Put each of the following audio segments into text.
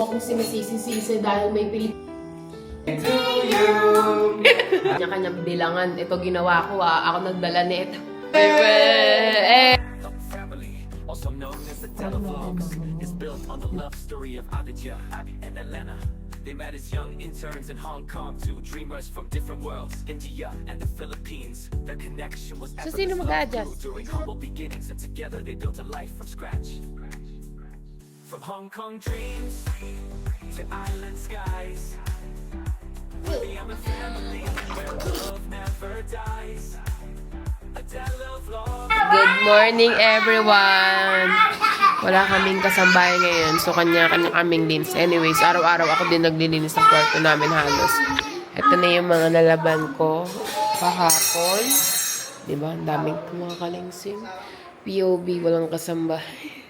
Akong sinisisi-sisi dahil may Pilip. To you. Kanya-kanyang bilangan. Ito ginawa ko Ako nagdala nito. Family, also known as the Televlogs, is built on the love story of Aditya and Elena. They met as young interns in Hong Kong, two dreamers from different worlds, India and the Philippines. Their connection was So, sino mag-a-adjust? during humble beginnings, and together they built a life from scratch. From Hong Kong dreams to island skies, we are a family where love never dies. A Televlog. Good morning, everyone! Wala kaming kasambahay ngayon, so kanya-kanya kaming linis. Anyways, araw-araw ako din naglilinis ng kwarto namin halos. Ito na yung mga nalaban ko kahapon. Diba? Ang daming mga kalingsing. POV, walang kasambahay.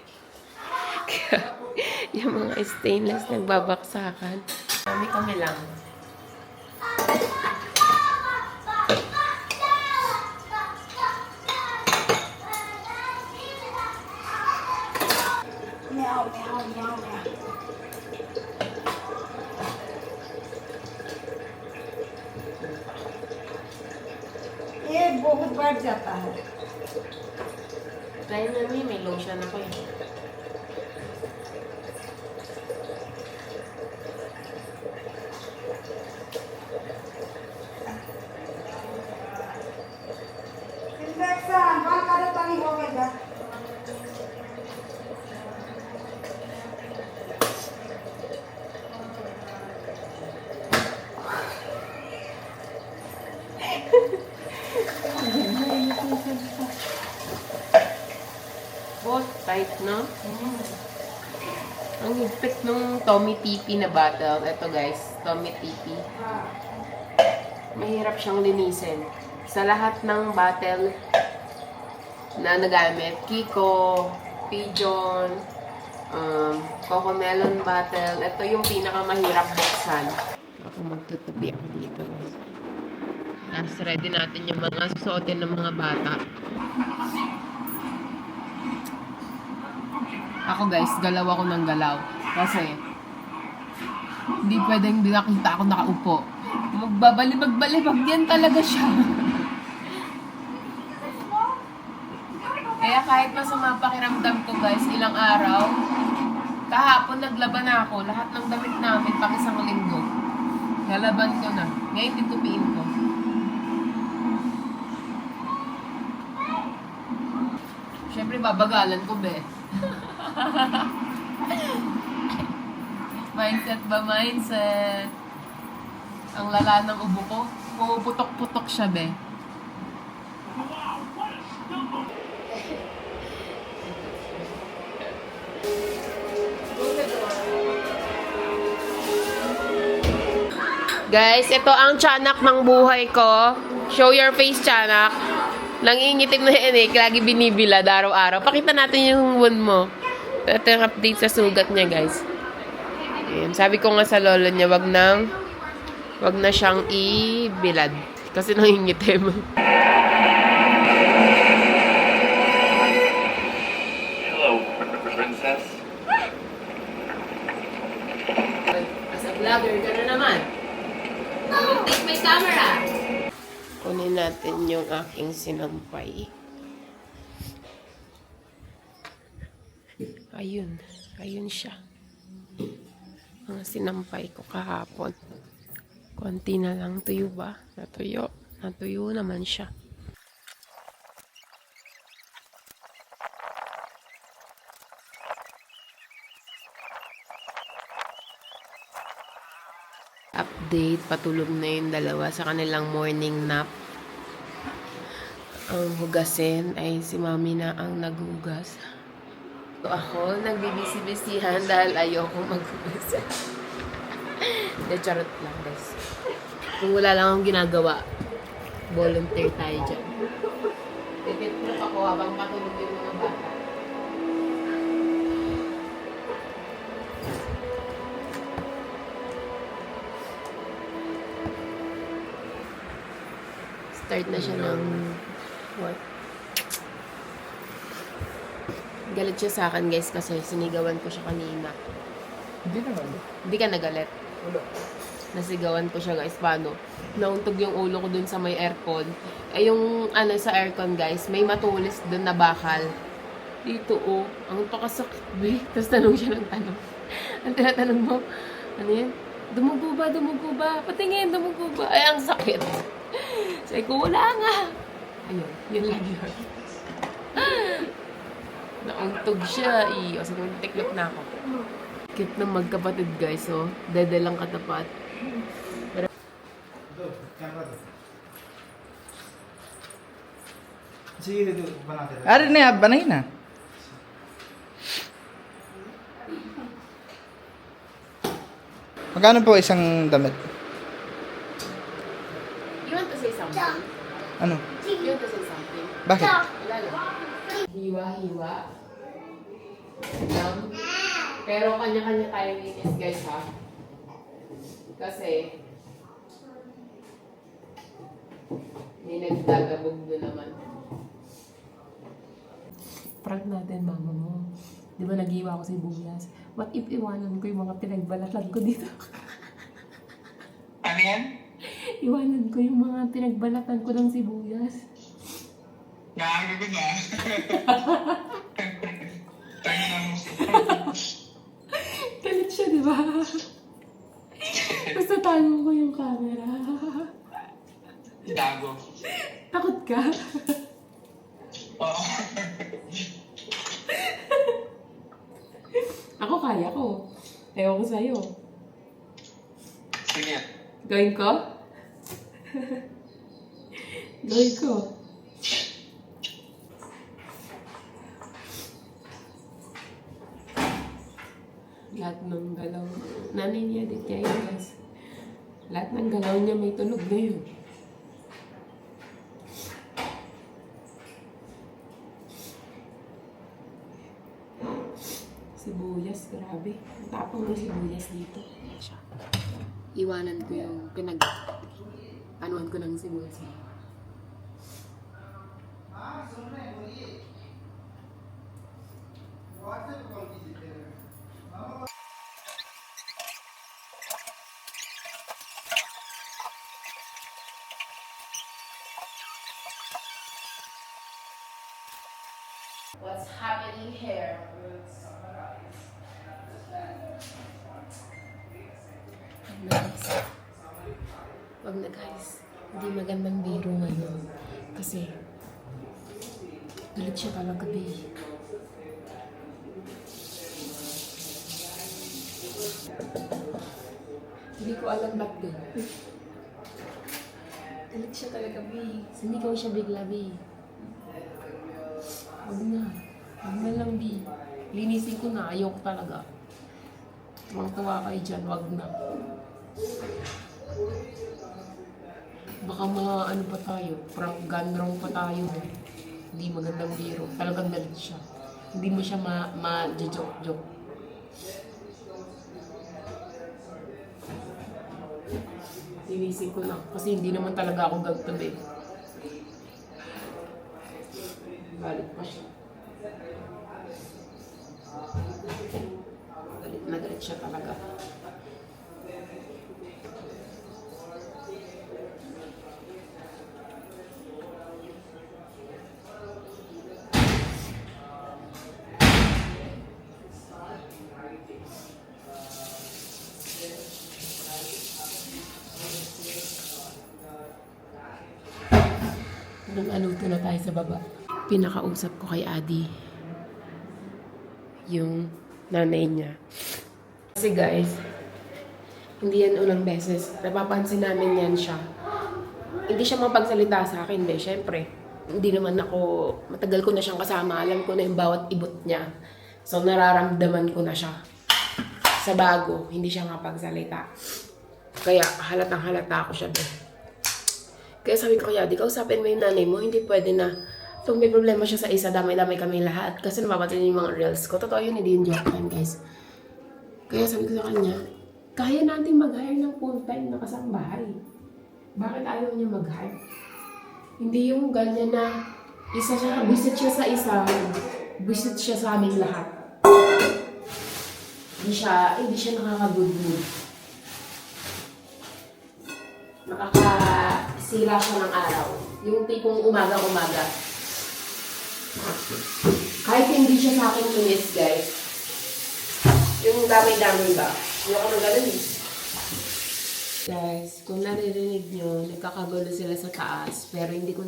Yung mga stainless nagbabaksakan. Kami lang. ये बहुत बढ़ जाता है। Try namin, may lotion ako eh. Infection बंद करो तभी हो गया। Both tight, no? Ang higpit nung Tommy TP na bottle. Ito guys, Tommy TP. Mahirap siyang linisin. Sa lahat ng bottle na nagamit, Kiko, Pigeon, Cocomelon bottle, ito yung pinakamahirap buksan. Ako magtutubi ako dito. Tapos ready natin yung mga susuotin ng mga bata. Ako guys, galaw ako ng galaw. Kasi, hindi pwedeng hindi nakita ako nakaupo. Magbabalibag-balibag yan talaga siya. Kaya kahit masama pakiramdam ko guys, ilang araw, kahapon naglaban ako, lahat ng damit namin pang isang linggo. Nalaban ko na. Ngayon titupiin ko. Siyempre babagalan ko be. Mindset ba? Mindset. Ang lala ng ubo ko. Pumuputok-putok siya, be. Guys, ito ang tiyanak ng buhay ko. Show your face, tiyanak. Nangingitim na yan eh. Lagi binibilad araw-araw. Pakita natin yung wound mo. Ito yung update sa sugat niya, guys. Ayan. Sabi ko nga sa lolo niya, wag na siyang ibilad. Kasi nangingitim. Hello, princess. As a vlogger, ka na naman. Take my camera. Kunin natin yung aking sinampay. Ayun. Ayun siya. Mga sinampay ko kahapon. Konti na lang tuyo ba? Natuyo. Natuyo naman siya. Update, patulog na yung dalawa sa kanilang morning nap. Ang hugasin ay si mami na ang naghugas. So ako, nagbibisi-bisihan dahil ayoko maghugas. De, charot lang guys. Kung wala lang akong ginagawa, volunteer tayo dyan. Tititulog ako habang patulog yung mga bata. Start na siya ng work. Galit siya sa akin guys kasi sinigawan ko siya kanina. Hindi naman. Hindi ka nagalit. Wala. Nasigawan ko siya guys. Paano? Nauntog yung ulo ko dun sa may aircon. Eh yung ano sa aircon guys, may matulis dun na bakal. Dito oh, ang pakasakit be. Tapos tanong siya ng tanong. Ang tinatanong mo, ano yan? Dumugo ba? Dumugo ba? Patingin, dumugo ba? Ay, ang sakit. Sabi ko, wala nga. Ayun, yun lang yun. Nauntog siya eh. O sige, tiklop na ako. Cute ng magkapatid guys, oh. Dede lang katapat. Sige, dito pa natin. Ari na, banay na. Magkano po isang damit? You want to say something? Ano? You want to say something? Bakit? Wala lang. Hiwa-hiwa. Pero kanya-kanya tayo linis guys ha. Kasi may nagdagabog na naman. Prank natin mama mo. Di ba nag-iwa ako sa sibuyas? What if iwanan ko yung mga pinagbalatan ko dito? Ano yan? Iwanan ko yung mga pinagbalatan ko ng sibuyas. Nakagabi na. Tayo na mo. Galit siya, di ba? Basta tago ko yung camera. Dago. Takot ka? Oo. Ako kaya ko. Ewan ko sa'yo. Sige. Gawin ko? Gawin ko. Lahat ng galaw. Nanay niya din kaya guys. Lahat ng galaw niya may tunog na yun. Sibuyas, grabe. Ang tapang ng sibuyas dito. Iwanan ko yung anuan ko ng sibuyas. What's happening here? Wag na guys. Hindi magandang biro ngayon. Kasi galit siya talaga, babe. Hindi ko alam ba't din. Galit siya talaga, babe. Sumigaw siya bigla, babe. Wag na. Wag na lang, babe. Linisin ko na. Ayoko talaga. Tuwang-tuwa kayo dyan. Wag na. Baka mga ano pa tayo, prank gun wrong pa tayo. Hindi magandang biro. Talagang galit siya. Hindi mo siya ma-joke-joke. Linisin ko na. Kasi hindi naman talaga ako gagtabi. Galit pa siya. Galit na galit siya talaga. Nag-aluto na tayo sa baba. Pinakausap ko kay Adi yung nanay niya. Kasi guys, hindi yan unang beses. Napapansin namin yan siya. Hindi siya mapagsalita sa akin, be. Siyempre, hindi naman ako, matagal ko na siyang kasama. Alam ko na yung bawat ibot niya. So, nararamdaman ko na siya. Sa bago, hindi siya mapagsalita. Kaya, halatang halata ako siya, be. Kaya sabi ko kaya, di kausapin mo yung nanay mo, hindi pwede na kung may problema siya sa isa, damay-damay kami lahat. Kasi nababatin yung mga reels ko. Totoo yun, hindi yung joke time, guys. Kaya sabi ko sa kanya, kaya natin mag-hire ng full-time na kasambahay. Bakit ayaw niya mag-hire? Hindi yung ganyan na isa siya, visit siya sa isa, visit siya sa aming lahat. Hindi siya nakaka-good mood. Nakakasira siya ng araw. Yung tipong umaga-umaga. Kahit hindi siya sa akin inis, guys. Yung dami-dami ba? Yung ako nang ganun eh. Guys, kung naririnig nyo, nagkakagulo sila sa taas. Pero hindi ko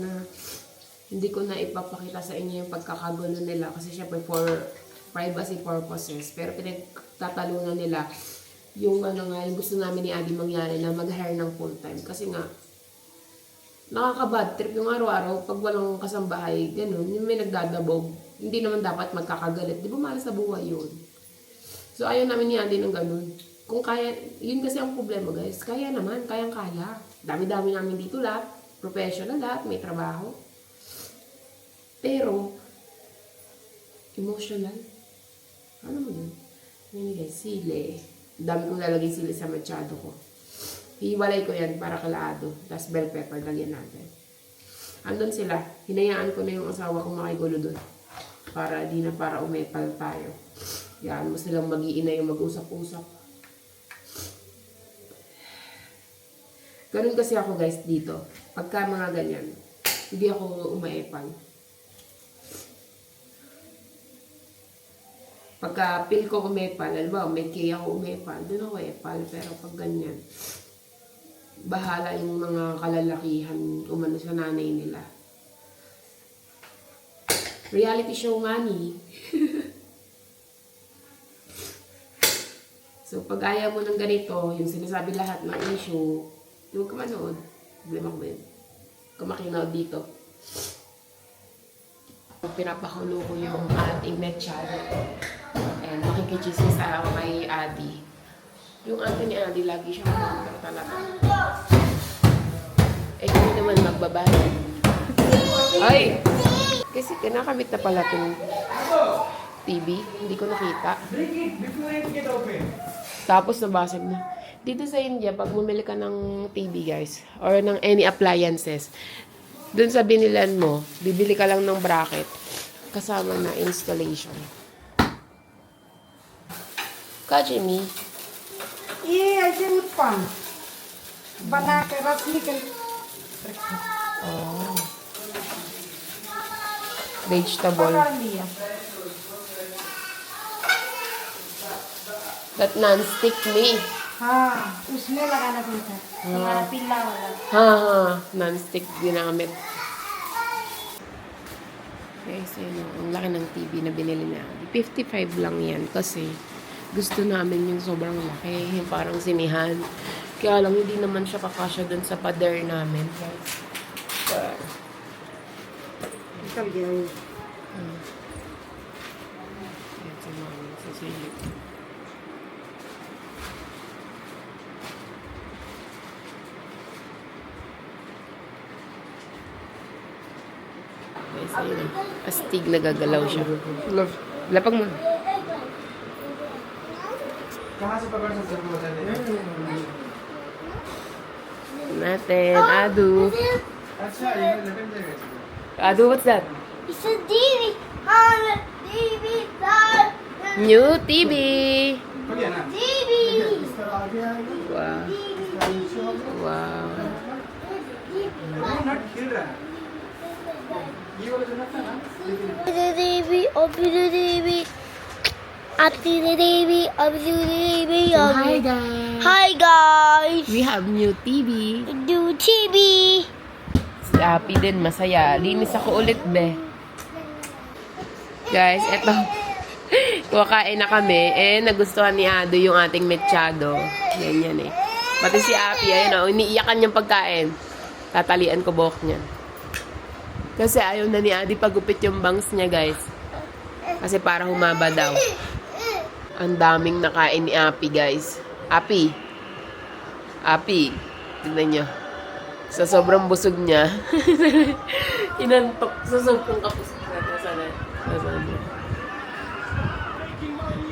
na ipapakita sa inyo yung pagkakagulo nila. Kasi syempre for privacy purposes. Pero pinagtatalunan nila yung yung gusto namin ni Adi mangyari na mag-hire ng full time. Kasi nga, nakaka-bad trip yung araw-araw pag walang kasambahay, ganun, yung may nagdadabog. Hindi naman dapat magkakagalit. Di ba malas na buhay yun? So, ayaw namin ni Andy ng ganun. Kung kaya, yun kasi ang problema guys. Kaya naman, kayang-kaya. Dami-dami namin dito lahat. Professional lahat, may trabaho. Pero, emotional. Ano mo yun? Ano guys, sili. Dami kong lalagay sili sa machado ko. Hiwalay ko yan para kalaado. Tapos bell pepper, lagyan natin. Andun sila. Hinayaan ko na yung asawa kong makigulo dun. Para umepal tayo. Yan mo silang mag-iina yung mag-usap-usap. Ganun kasi ako guys dito. Pagka mga ganyan, hindi ako umaepal. Pagka feel ko umepal, alam ba, may kaya ako umepal, doon ako epal. Pero pag ganyan, bahala yung mga kalalakihan umano sa nanay nila. Reality show nga ni. So, pag ayaw mo ng ganito, yung sinasabi lahat ng issue, huwag ka manood. Problema ko ba yun? Kumakinood dito. Pinapakulo ko yung ating mechado. And makikichismis ako kay Adi. Yung ate ni Adi, lagi siya mamambar talaga. Eh, kami naman magbabayan. Ay! Kasi kinakamit na pala itong TV. Hindi ko nakita. Tapos nabasag na. Dito sa India, pag bumili ka ng TV guys, or ng any appliances, dun sa binilan mo, bibili ka lang ng bracket kasama na installation. Kajimi. ये ऐसे उत्पन्न बना के रस निकल Oh. Vegetable. पकड़ लिया That non-stick me. हाँ उसमें लगाना पड़ता है हमारा पिल्ला वाला Ha, non-stick ginamit. Guys, yun, ang laki ng TV na binili na. 55 lang yan kasi gusto namin yung sobrang laki, yung parang sinihan. Kaya lang, hindi naman siya kakasya dun sa pader namin. Guys. निकल गया ये Yan si Mami, sa silip. Guys, ayun. Astig na gagalaw siya. Love. Lapag mo. कहाँ से पकड़ सकते हो बता दे Natin. Adu. अच्छा ये लटक जाएगा Adu, what's that? It's a TV on the TV side. New TV. हो गया ना TV. इस तरह आगे आएगा Wow. Wow. नट हिल रहा है ये वाला जो नट था ना The TV, up to the TV. Up to the TV, up to the TV. Hi guys. Hi guys. We have new TV. Do TV. Si Happy din, masaya. Linis ako ulit, be. Guys, eto. Kumakain na kami. Nagustuhan ni Ado yung ating mechado. Yan eh. Pati si Happy, ayun o, iniiyakan niyang pagkain. Tatalian ko buhok niya. Kasi ayaw na ni Adi pagupit yung bangs niya, guys. Kasi para humaba daw. Ang daming nakain ni Happy, guys. Happy. Happy. Tignan niyo. Sa sobrang busog niya. Inantok sa sobrang kapos. Nasaan?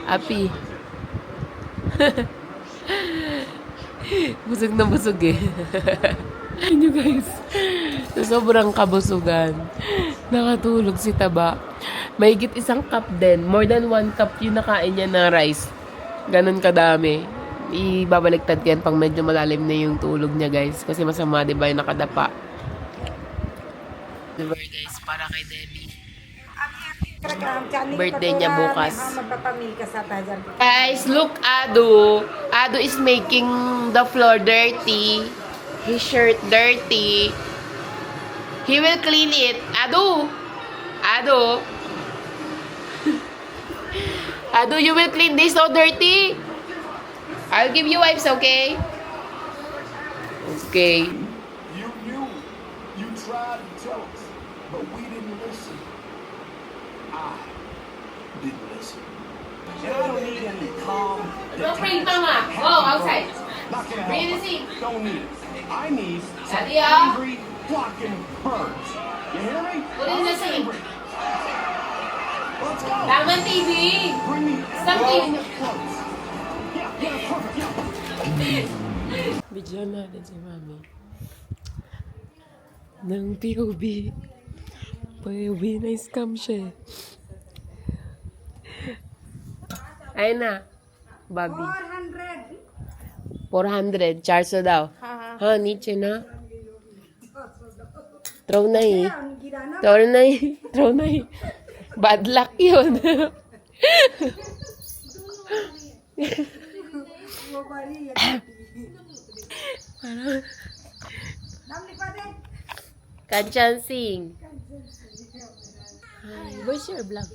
Happy. Busog na busog eh. Ayun nyo guys. Sa sobrang kabusugan. Nakatulog si Taba. Mahigit isang cup din. More than 1 cup yung nakain niya na rice. Ganun kadami. Ibabaliktad ko yan pang medyo malalim na yung tulog niya, guys. Kasi masama, di ba, yung nakadapa. Diba, guys, para kay Debbie. Birthday niya bukas. Guys, look, Ado. Ado is making the floor dirty. His shirt dirty. He will clean it. Ado! Ado! Ado, you will clean this so dirty. I'll give you wipes, okay? Okay. You knew. You tried to tell us, but we didn't listen. I didn't listen. And I don't need any calm. Go bring Mama. Go outside. Not gonna Bring help the seat. us. Don't need it. I need some Daddy, ah. angry, blocking birds. You hear me? Put in the sink. Let's go. Tama TV. Bring me Something. close. Yeah, perfect. Yeah. Bigyan natin si Mami. Ng POV. POV na scam siya. Ayun na. Bobby. 400. 400. Charso daw. Ha, Nietzsche na. Throw na eh. Throw na eh. Throw na eh. Bad luck yun. Kanchan Singh. Hi, where's your vlog?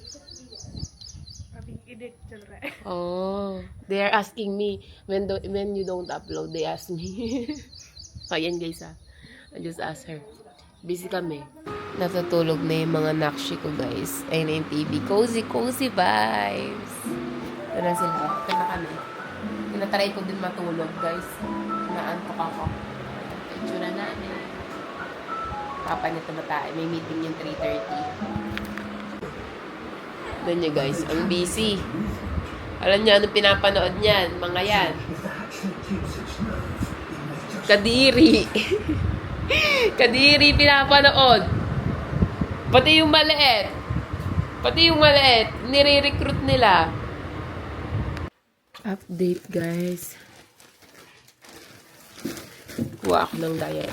Oh, they are asking me when you don't upload, they ask me. Ayan guys I just asked her. Busy kami. Natutulog na yung mga nakshi ko guys. Ayun na yung TV. Cozy, cozy vibes. Ito na sila. Ito na kami. Tinatry ko din matulog guys. Naantok ako. Picture na namin. Papa nito matay. May meeting yung 3:30. Doon niya guys. Ang busy. Alam niya anong pinapanood niyan. Mga yan. Kadiri. Kadiri pinapanood. Pati yung maliit. Pati yung maliit. Nire-recruit nila. Update guys. Kuha ako ng diet.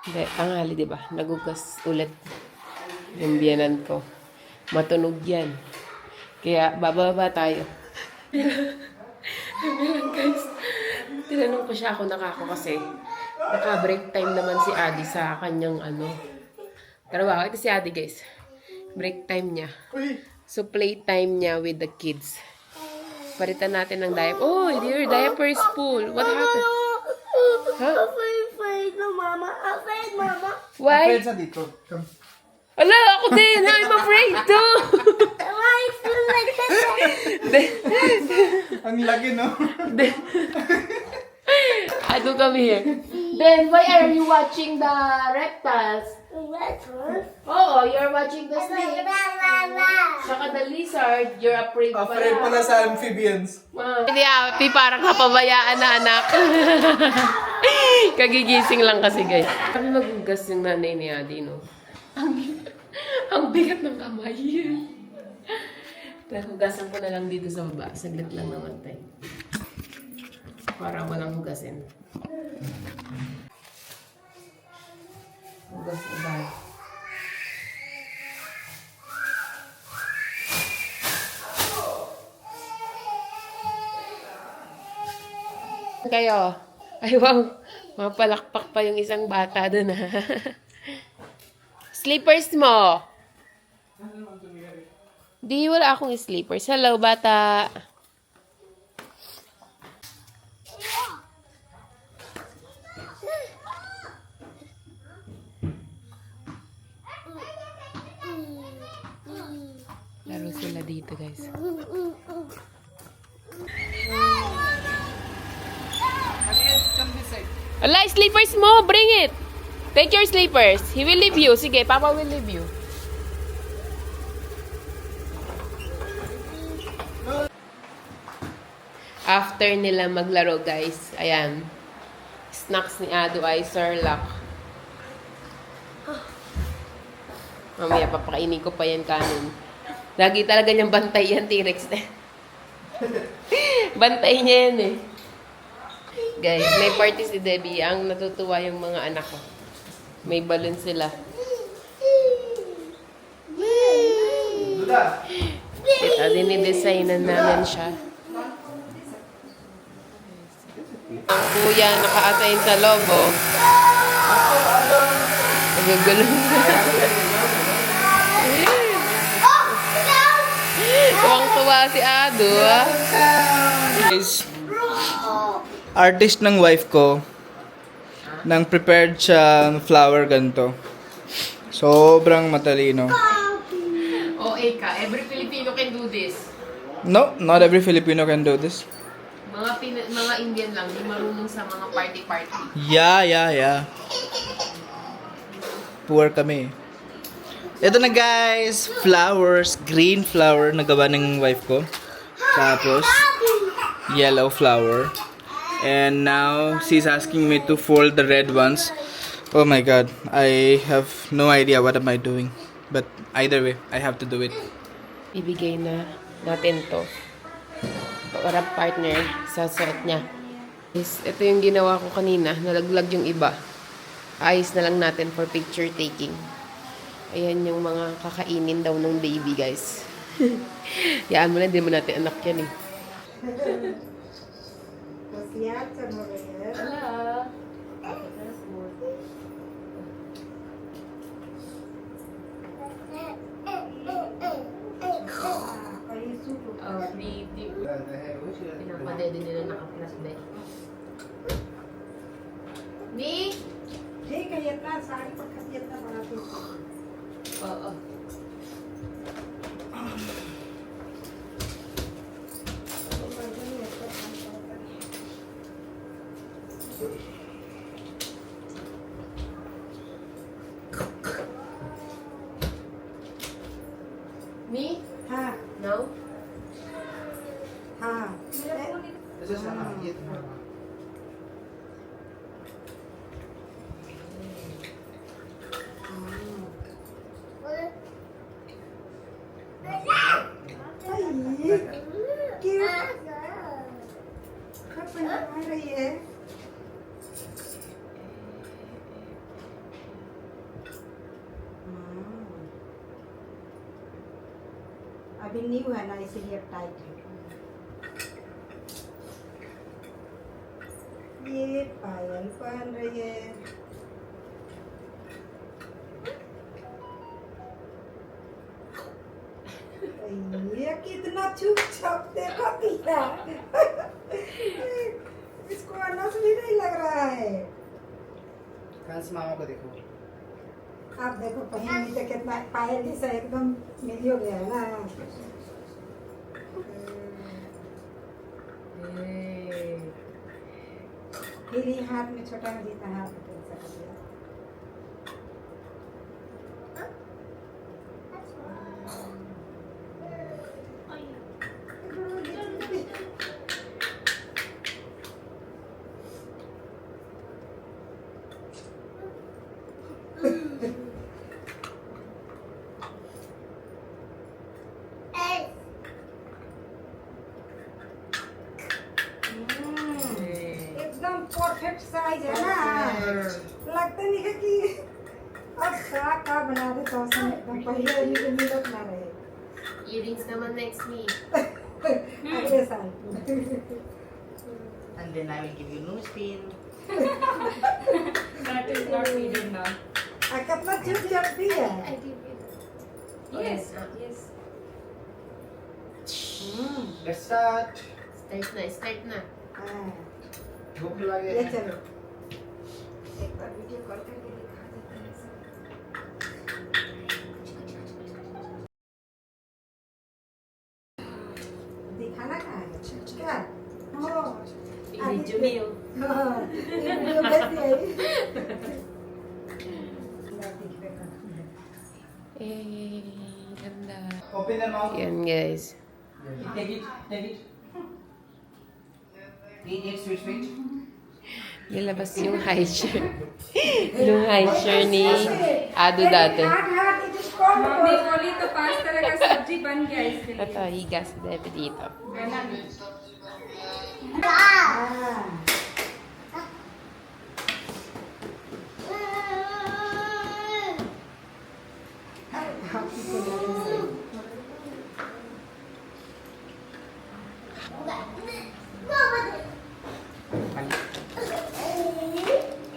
Hindi, tanghali diba? Nagugas ulit yung biyanan ko. Matunog yan. Kaya bababa tayo. Guys, tinanong ko siya ako nakako kasi naka-break time naman si Adi sa kanyang trabaho. Ito si Adi guys. Break time niya. So playtime niya with the kids. Palitan natin ng diaper. Oh, your diaper is full. What happened? Huh? Afraid no, Mama. Afraid, Mama. Why? Sa dito. Come. Ala, ako din. I'm afraid too. Why it feel like that? Ang lagi, no? Ado come here. Then, why are you watching the reptiles? Oh, you're watching the snake. Saka the lizard, you're afraid pala. Afraid pala sa amphibians. Hindi, Happy, parang kapabayaan na anak. Kagigising lang kasi, guys. Kami magugas yung nanay ni Adi, no? Ang bigat ng kamay. Pero hugasan ko na lang dito sa baba. Saglit lang naman tayo. Para walang hugasin. Hugas na ba? Kayo. Ay, wow. Mapalakpak pa yung isang bata dun, ha? Slippers mo. Di, wala akong slippers. Hello, bata. Laro sila dito, guys. Ala, slippers mo. Bring it. Take your slippers. He will leave you. Sige, Papa will leave you. After nila maglaro, guys, ayan. Snacks ni Ado ay Cerelac. Mamaya, papakainin ko pa yan kanin. Lagi talaga niyang bantay yan, T-Rex. Bantay niya yan eh. Guys, may party si Debbie. Ang natutuwa yung mga anak ko. May balon sila. Duda. Ito, dinidesignan namin siya. Ang kuya naka-assign sa logo. Nagugulo Tuwang-tuwa si Ado. Guys, artist ng wife ko, nang prepared siyang flower ganito. Sobrang matalino. OA ka. Every Filipino can do this. No, not every Filipino can do this. Mga Indian lang, di marunong sa mga party-party. Yeah. Poor kami. Ito na guys, flowers, green flower na gawa ng wife ko. Tapos, yellow flower. And now, she's asking me to fold the red ones. Oh my god, I have no idea what am I doing. But either way, I have to do it. Ibigay na natin to. Para partner sa suot niya. Ito yung ginawa ko kanina. Nalaglag yung iba. Ayos na lang natin for picture taking. Ayan yung mga kakainin daw ng baby, guys. Yaan mo na, hindi mo natin anak yan eh. Oh, pinapadede nila naka-plus bed. Ni? ठीक है ये इतना साड़ी पर खत इतना बड़ा तो Oo. Me? हाँ No? हाँ क्यों कब पहना रही है अभी न्यू है ना इसीलिए टाइट है ये पायल पहन रही है ये कितना चुपचाप देखा पिया इसको अनस भी नहीं लग रहा है कंस मामा को देखो. आप देखो पहन नीचे कितना पायल जैसा एकदम मिली हो गया है ना फिर ये हाथ में छोटा में जीता हाथ में कैसा कर दिया एकदम परफेक्ट साइज है ना लगता नहीं है कि अब का बना दे तो एकदम पहले अभी तो मिलत ना रहे Earrings naman next me. अगले साल And then I will give you nose pin. That is not needed now. कितना चुप चुप भी है Yes, yes. Let's start. Start na. हाँ, भूख लगे. ले चलो एक बार वीडियो कॉल करके दिखा देते हैं सब दिखाना कहाँ है क्या हो Video niyo. हाँ, ये वीडियो भेज दिया Eh, ganda. Open your mouth. Yan, guys. Take it, take it. Eat, sweet, sweet. Nilabas yung high shirt. Yung high shirt ni Ado dati. हाथ हाथ इट इज कॉल्ड मम्मी बोली तो 5 तरह का सब्जी सब्जी बन गया इसके लिए Ito, higa si Debbie dito. गना भी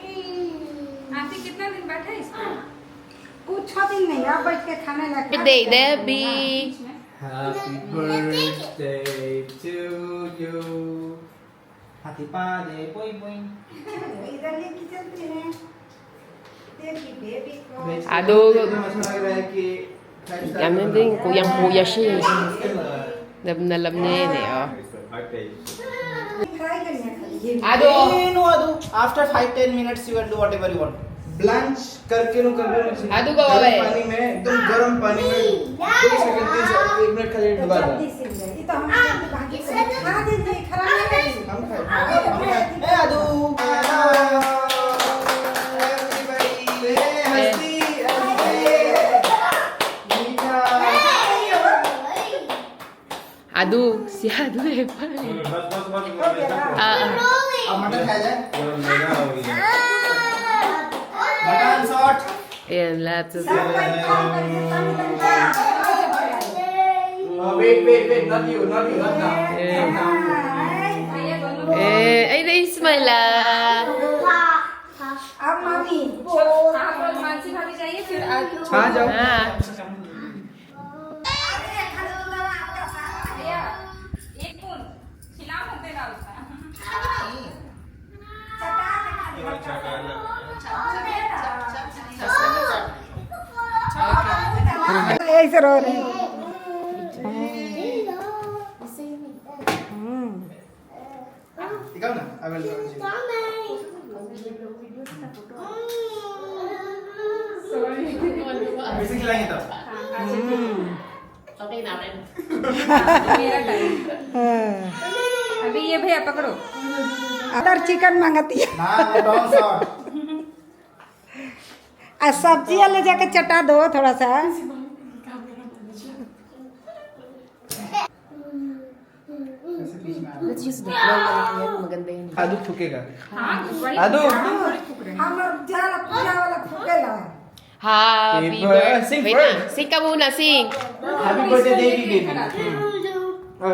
आंटी कितना दिन बैठे इसमें कुछ दिन नहीं आप बैठ के खाने लगे Happy day, Debbie! Happy birthday to you. Happy birthday, boy boy. इधर लेके चलते हैं देखिए बेबी को Ado, Mas lagi lagi कि ano din, kuyang-kuya siya eh. Lab na lab niya yun eh, oh. Fry करने खाली ये Ado! No, Adu. After 5-10 minutes you can do whatever you want. Blanch करके नो कर लो आदू का वाला है। पानी में एकदम गर्म पानी में 2 सेकंड 3 सेकंड 1 मिनट खाली डुबा दो जल्दी से ले ये तो हम जल्दी भागी से खा दीजिए खराब नहीं करेगी हम खाए ए आदू everybody हंसी मीठा Ado, si Ado eh. Ah, अब मटन खाया जाए mutton shot ayan, lahat sa... wait not you not now Ay, na-smile ah. अब मम्मी आप और मानसी भाभी जाइए फिर हाँ जाओ Ah. भैया एक फोन खिला मत देना उसका ऐसे रो रहे हैं ikaw na I will go Bising lang ito Okay na rin. मेरा टाइम अभी ये भैया पकड़ो अदर चिकन मांगती है ना डॉन शॉट आ सब्जियां ले जाके चटा दो थोड़ा सा Let's use the yan, maganda yun. आदू फूकेगा हाँ वही आदू हम लोग जाला पूजा वाला फूकेला Happy Happy birthday. sing Wait first. lang, sing ka muna, sing. Happy birthday Devi Devi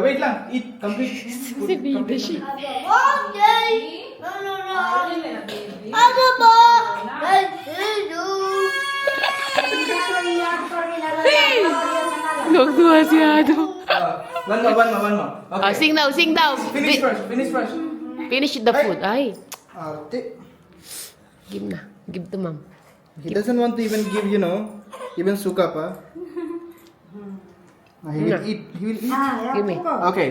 wait lang eat complete Si Bida siya. Nagtuwa si Ado. one more Ah, sing daw, sing daw. finish first Finish the food. Ay, Ate. give na. Give to mom. He doesn't want to even give, even suka pa. He will eat. हाँ Give me. Okay.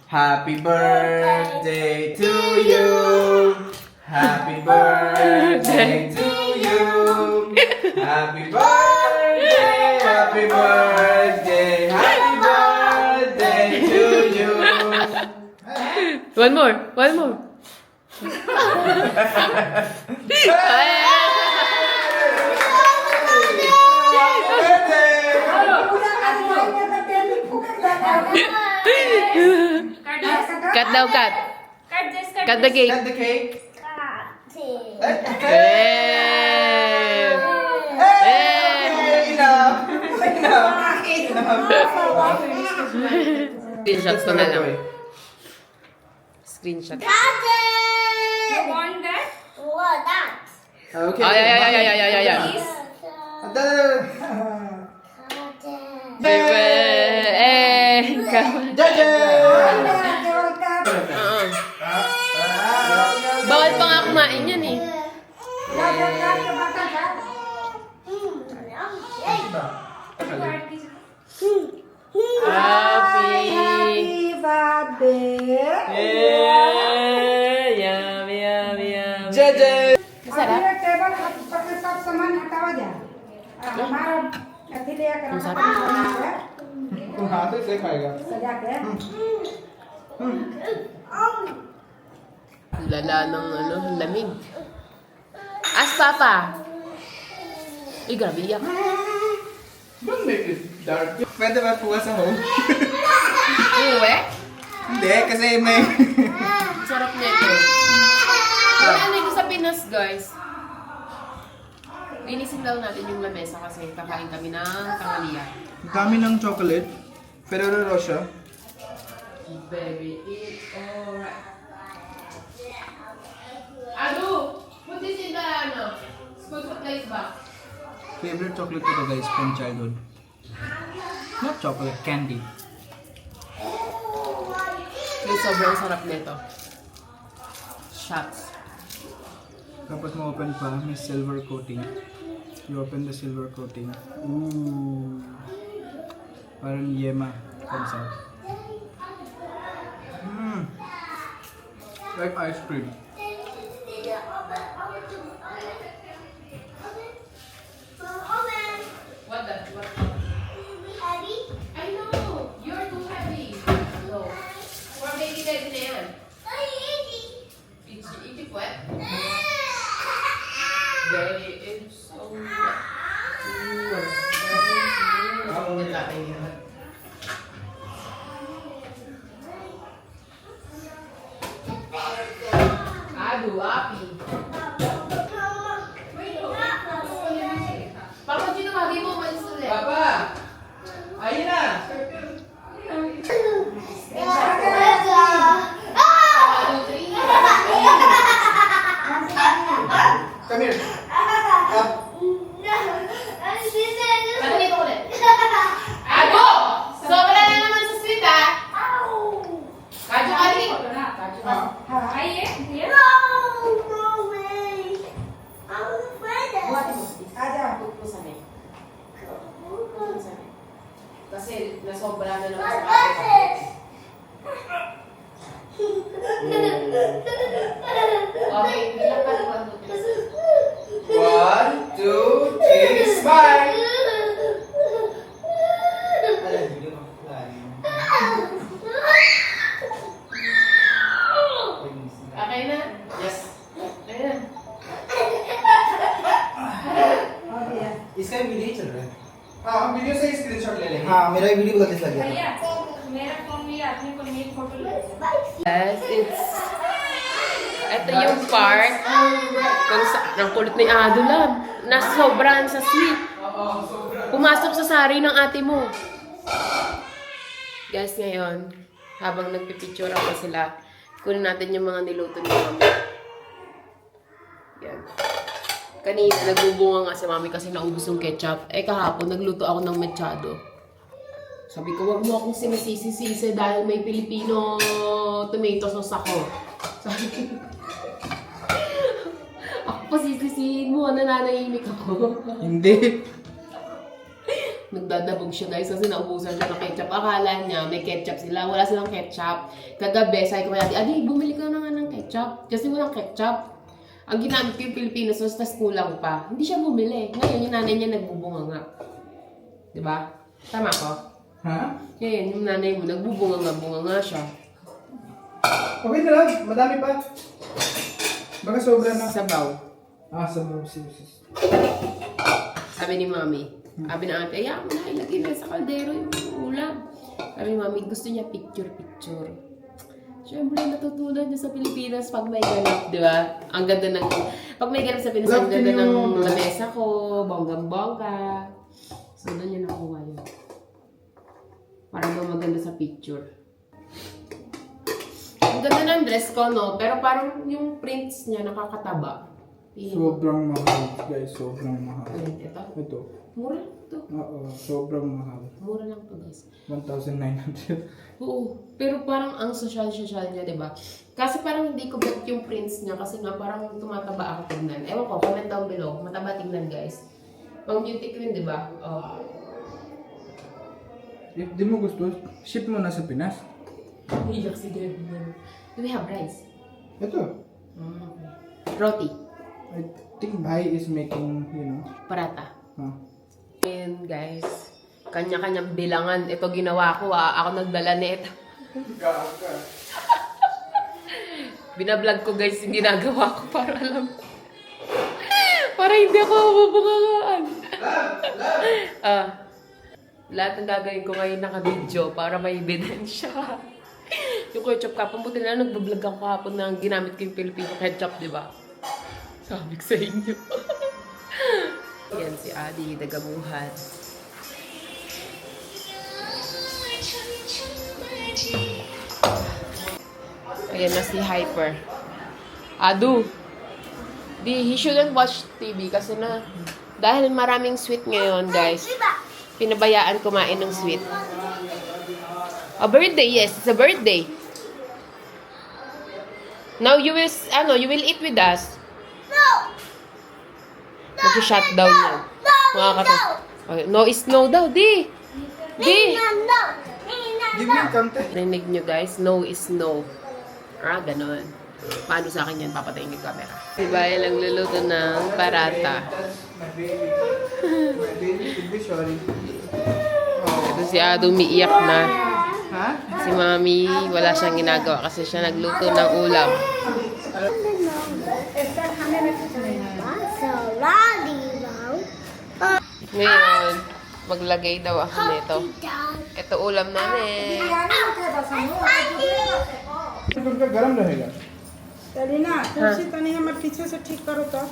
Happy birthday to you. Happy birthday to you. Happy birthday. Happy birthday. Happy birthday to you. One more. Ay! Cut daw, cut. Cut just Cut the cake. Cut the cake. Hey! Hey! Enough. Screenshot ko na lang. Screenshot. you want that Okay. Ay. please Eh, Jaja! bawal pa nga kumain yan eh. Happy. Happy birthday Yum. Jaja! Masarap. अभी टेबल पर के सब सामान हटावा जा हमारा अथी ले कर तुम हाथ से खाएगा सजा के Lala ng lamig. As papa. Ay, grabe iyak. Don't make it dark. Pwede ba kuha sa home? Uwe? Hindi, kasi may... Ang sarap nito. Ano ito sa Pinas, guys? Linisin daw natin yung lamesa kasi kakain kami ng tanghalian. Ang dami ng chocolate. Ferrero Rocher. Baby, it's alright. Adu, put this in the school supplies box. Favorite chocolate ko to guys from childhood. Not chocolate, candy. Guys, sobrang sarap nito. Shots. Tapos ma-open pa, may silver coating. You open the silver coating. Ooh. Parang yema comes out. Like ice cream. What the? What? I know! You're too heavy. No. For baby daddy na yan. Itchy wet? Very, it's so wet. Adu, api. Papa, ginawagi mo, malis ulit. Papa! Ayun na! Come here. Up. Patuloy ko ulit. Ado! Sobra na naman sa sweet, ha? Kadyo ka din. Kadyo ka. Aja. Pupusan eh. Pupusan eh. Kasi nasobra na naman sa kapit. Okay, bilang ka naman. 1, 2, 3, smile! Okay na? Yes. Okay na. इसका भी वीडियो चल रहा है हाँ हम वीडियो से स्क्रीनशॉट ले लेंगे हाँ मेरा वीडियो बदल लग गया Yes, it's... Ito yung part kung saan ang kulit ni Ado lang. Nasobrahan sa sweet. Pumasok sa sari ng ate mo. Guys, ngayon, habang nagpipicture ako sila, kunin natin yung mga niluto ni Mami. Yan. Kanina, nagbubunga nga si Mami kasi naubos yung ketchup. Eh, kahapon, nagluto ako ng mechado. Sabi ko, wag mo akong sinisisi-sisi dahil may Filipino tomato sauce ako. Sabi ko, ako pa sisisihin mo, nananahimik ako. Hindi. Nagdadabog siya guys kasi naubusan siya ng ketchup. Akala niya may ketchup sila. Wala silang ketchup. Kagabi, sabi ko kaya, Adi, bumili ka na nga ng ketchup. Kasi walang ketchup. Ang ginamit ko yung Filipino sauce, tas kulang pa. Hindi siya bumili. Ngayon, yung nanay niya nagbubunga nga. Diba? Tama ko? Ha? Ngayon, yung nanay mo, nagbubunga nga siya. Okay na lang, madami pa. Baka sobra na. Sabaw. Ah, sabaw, sis. Sabi ni Mami, sabi na ate, ayaw mo na, ilagay na sa kaldero yung ulam. Sabi ni Mami, gusto niya picture-picture. Siyempre, natutunan niya sa Pilipinas pag may ganap, di ba? Ang ganda ng... Pag may ganap sa Pilipinas, ang ganda ng lamesa ko, bonggang-bongga. So, doon niya nakuha yun. Para daw maganda sa picture. Ang ganda ng dress ko, no? Pero parang yung prints niya nakakataba. Sobrang mahal, guys. Sobrang mahal. Ito? Ito. Mura lang to. Oo, sobrang mahal. Mura lang to, guys. 1,900. Oo. Pero parang ang social-social niya, di ba? Kasi parang hindi ko bet yung prints niya kasi nga parang tumataba ako tignan. Ewan ko, comment down below. Mataba tignan, guys. Pang beauty queen, di ba? Oh. If di mo gusto, ship mo na sa Pinas. Hiyak si Debbie. Do we have rice? Ito. Okay. Roti. I think Bhai is making, Parata. huh? And guys, kanya-kanyang bilangan. Ito ginawa ko, Ako nagdala nito. Binablog ko guys yung ginagawa ko para lang. Para hindi ako mabubungangaan. Lahat ng gagawin ko ngayon naka-video para may ebidensya. Yung ketchup kapon, buti na lang nagbablog ako kahapon na ginamit ko yung Filipino ketchup, di ba? Sabi ko sa inyo. Yan si Adi, dagabuhan. Ayan na si Hyper. Adu! He shouldn't watch TV kasi na dahil maraming sweet ngayon, guys. Pinabayaan kumain ng sweet. A birthday, yes, it's a birthday. Now you will eat with us. Mag-shutdown yan. Mga kata. Okay, no is no daw, di. Di. Give me content. Rinig nyo guys, no is no. Ganon. Paano sa akin yan? Papatayin yung camera. Si Bayan nagluluto ng parata. My baby should be sorry. Ito si Ado umiiyak na. Ha? Si Mami, wala siyang ginagawa kasi siya nagluto ng ulam. Ngayon, maglagay daw ako nito. Ito ulam namin. उनका गरम रहेगा चलिए ना कुर्सी तनी हमर पीछे से ठीक करो तो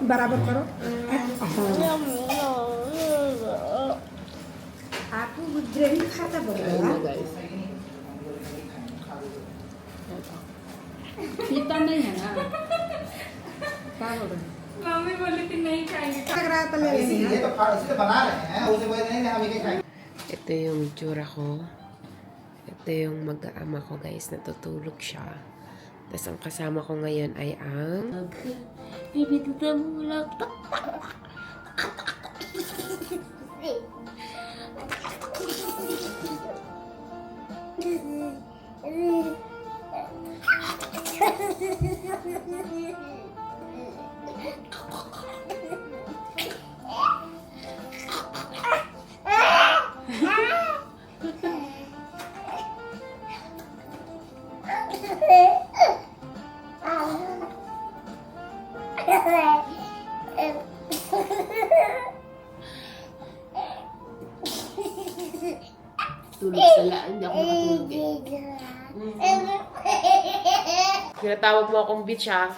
बराबर करो आपको ग्रेवी खाता Ayun बोलेगा na guys. पीता नहीं है ना क्या हो रहा है मम्मी बोली थी नहीं खाएंगे लग रहा था ले लेंगे ये तो इसे बना रहे हैं उसे बोल नहीं हम ये खाएंगे Ito yung tsura ko. Ito yung mag-aama ko guys. Natutulog siya. Tapos ang kasama ko ngayon ay ang... Baby, tutamulak. Tulog sa laan. Hindi ako nakatulog eh. Tinatawag mo akong bitch ha.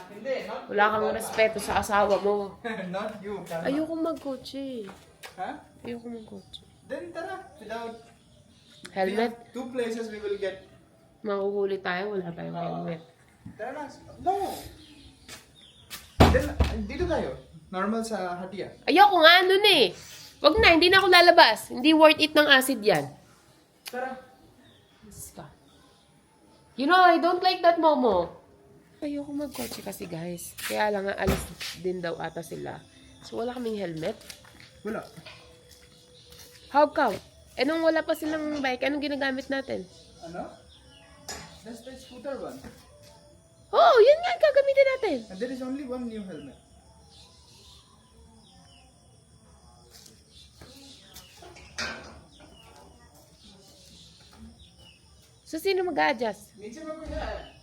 Wala kang respeto sa asawa mo. Not you. Ayoko mag-kotse. Huh? Ayoko mag-kotse. Then tara, without Helmet? we have 2 places we will get. Makuhuli tayo. Wala tayong helmet. Tara na. No. Then dito tayo. Normal sa Hatia. Ayoko nga nun eh. Wag na, hindi na ako lalabas. Hindi worth it ng acid yan. Tara. Diyos ka. You know, I don't like that, Momo. Ayoko mag-kotse kasi, guys. Kaya lang nga, alis din daw ata sila. So, wala kaming helmet. Wala. How come? Eh, nung wala pa silang bike, anong ginagamit natin? Ano? That's the scooter one. Oh, yun nga, gagamitin natin. And there is only one new helmet. So, sino mag-adjust? नीचे में कोई है?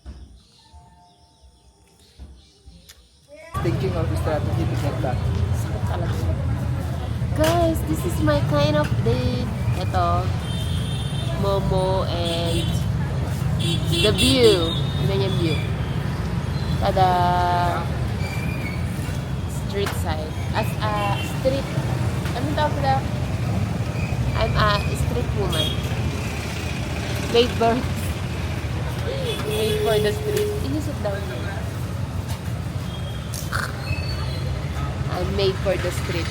Thinking of the strategy to get that. Guys, this is my kind of date. Ito, Momo and the view. Tignan yung view. Tada! Street side. As a street, anong tawag na? I'm a street woman. Made for the street. You sit down here. I'm made for the street.